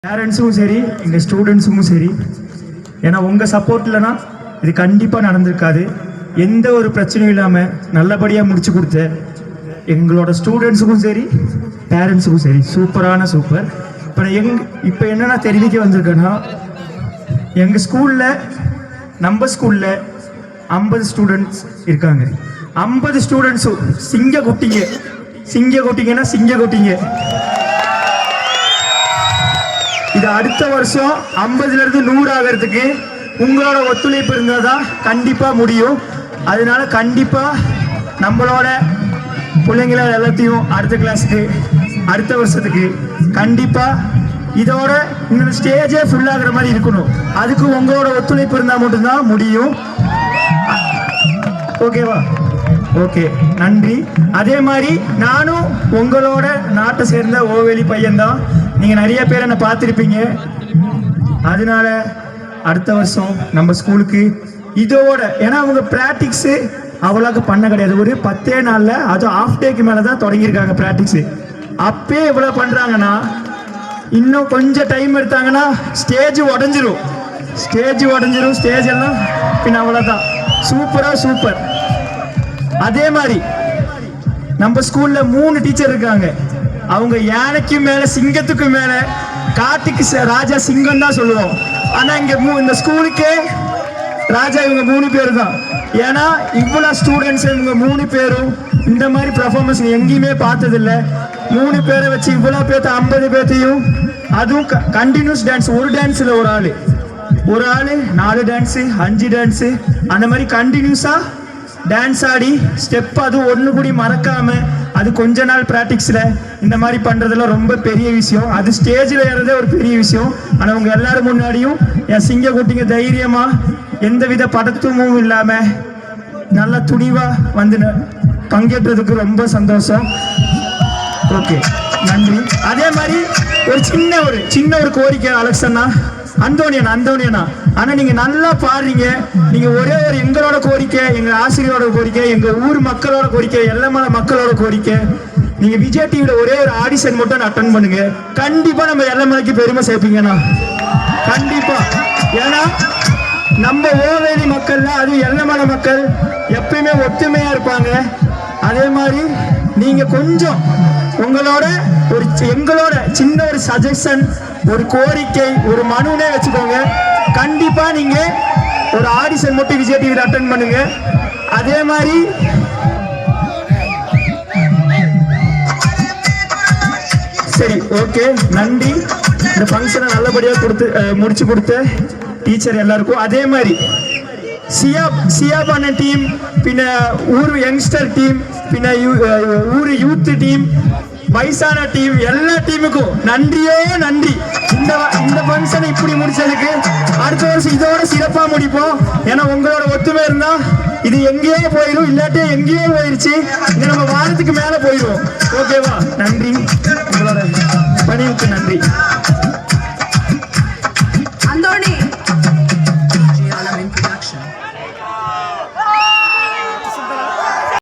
பேரண்ட்ஸுக்கும் சரி எங்கள் ஸ்டூடெண்ட்ஸுக்கும் சரி, ஏன்னா உங்கள் சப்போர்ட் இல்லைன்னா இது கண்டிப்பாக நடந்திருக்காது. எந்த ஒரு பிரச்சனையும் இல்லாமல் நல்லபடியாக முடிச்சு கொடுத்த எங்களோட ஸ்டூடெண்ட்ஸுக்கும் சரி பேரண்ட்ஸுக்கும் சரி சூப்பர். இப்போ என்னென்னா தெரிவிக்க வந்திருக்கேன்னா, எங்கள் ஸ்கூலில் நம்ம ஸ்கூலில் 50 ஸ்டூடெண்ட்ஸ் இருக்காங்க. 50 ஸ்டூடெண்ட்ஸும் சிங்க குட்டிங்க. இது அடுத்த வருஷம் 50லேருந்து 100 ஆகிறதுக்கு உங்களோட ஒத்துழைப்பு இருந்தால் தான் கண்டிப்பாக முடியும். அதனால கண்டிப்பாக நம்மளோட பிள்ளைங்கள எல்லாத்தையும் அடுத்த கிளாஸுக்கு அடுத்த வருஷத்துக்கு கண்டிப்பாக இதோட இந்த ஸ்டேஜே ஃபுல்லாகிற மாதிரி இருக்கணும். அதுக்கு உங்களோட ஒத்துழைப்பு இருந்தால் மட்டும்தான் முடியும். ஓகேவா? ஓகே, நன்றி. அதே மாதிரி நானும் உங்களோட நாட்டை சேர்ந்த ஓவேலி பையன்தான். நீங்கள் நிறைய பேர் என்னை பார்த்துருப்பீங்க. அதனால அடுத்த வருஷம் நம்ம ஸ்கூலுக்கு இதோட, ஏன்னா அவங்க ப்ராக்டிக்ஸு அவ்வளோக்கு பண்ண கிடையாது. ஒரு 10 நாளில், அதுவும் ஆஃப் டேக்கு மேலே தான் தொடங்கியிருக்காங்க ப்ராக்டிக்ஸு. அப்பயே இவ்வளோ பண்ணுறாங்கன்னா இன்னும் கொஞ்சம் டைம் எடுத்தாங்கன்னா ஸ்டேஜ் உடஞ்சிரும். ஸ்டேஜ் எல்லாம் பின்ன அவ்வளோதான். சூப்பர். அதே மாதிரி நம்ம ஸ்கூல்ல 3 டீச்சர் இருக்காங்க. அவங்க யானைக்கு மேல சிங்கத்துக்கு மேல காட்டுக்கு ராஜா சிங்கம் தான் சொல்லுவோம். ஆனா இந்த ஸ்கூலுக்கே ராஜா இவங்க 3 பேர் தான். ஏன்னா இவ்வளவு ஸ்டூடெண்ட்ஸ் இவங்க 3 பேரும் இந்த மாதிரி பெர்ஃபார்மன்ஸ் எங்கேயுமே பார்த்ததில்லை. 3 பேரை வச்சு இவ்வளவு பேர்த்த 50 பேர்த்தையும், அதுவும் கண்டினியூஸ் டான்ஸ். ஒரு டான்ஸ்ல ஒரு ஆளு 4 டான்ஸு 5 டான்ஸு அந்த மாதிரி கண்டினியூஸா டான்ஸ் ஆடி ஸ்டெப், அது ஒன்று கூடி மறக்காம, அது கொஞ்ச நாள் ப்ராக்டிக்ஸில் இந்த மாதிரி பண்ணுறதுலாம் ரொம்ப பெரிய விஷயம். அது ஸ்டேஜில் ஏறதே ஒரு பெரிய விஷயம். ஆனால் உங்கள் எல்லாரும் முன்னாடியும் என் சிங்க குட்டிங்க தைரியமாக எந்தவித பதட்டமும் இல்லாமல் நல்லா துணிவாக வந்து பங்கேற்றதுக்கு ரொம்ப சந்தோஷம். ஓகே, நன்றி. அதே மாதிரி ஒரு சின்ன ஒரு கோரிக்கை அலெக்சண்ணா, அந்தோனியனா, ஆனா நீங்க நல்லா பாடுறீங்க. நீங்க ஒரே ஒரு எங்களோட கோரிக்கை, எங்க ஆசிரியரோட கோரிக்கை, எங்க ஊர் மக்களோட கோரிக்கை, எல்லமலை மக்களோட கோரிக்கை, நீங்க விஜய் டிவில ஒரே ஒரு ஆடிஷன் மட்டும் அட்டென்ட் பண்ணுங்க. கண்டிப்பா நம்ம எல்லமலைக்கு பெருமை சேர்ப்பீங்கண்ணா, கண்டிப்பா. ஏன்னா நம்ம ஓவேலி மக்கள்ல, அதுவும் எல்லமலை மக்கள் எப்பயுமே ஒத்துமையா இருப்பாங்க. அதே மாதிரி நீங்க கொஞ்சம் எங்களோட சின்ன ஒரு சஜஷன், ஒரு கோரிக்கை, ஒரு மனுனே வச்சுக்கோங்க. கண்டிப்பா நீங்க ஒரு ஆடிஷன் மட்டும் விஜய் டிவியில் அட்டென்ட் பண்ணுங்க. அதே மாதிரி சரி, ஓகே, நன்றி. இந்த ஃபங்க்ஷனை நல்லபடியாக முடிச்சு கொடுத்த டீச்சர் எல்லாருக்கும். அதே மாதிரி சியாபான டீம், பின்ன ஊர் யங்ஸ்டர் டீம், பின்ன ஊர் யூத் டீம், வயசான டீம், எல்லா டீமுக்கும் நன்றி. இந்த ஃபங்க்ஷனை இப்படி முடிச்சதுக்கு அடுத்த வருஷம் இதோட சிறப்பா முடிப்போம். ஏன்னா உங்களோட ஒத்துமை இருந்தா இது எங்கேயோ போயிடும், இல்லாட்டி எங்கேயோ போயிருச்சு, இது நம்ம வாரத்துக்கு மேல போயிடும். ஓகேவா? நன்றி, உங்களோட பணிவுக்கு நன்றி.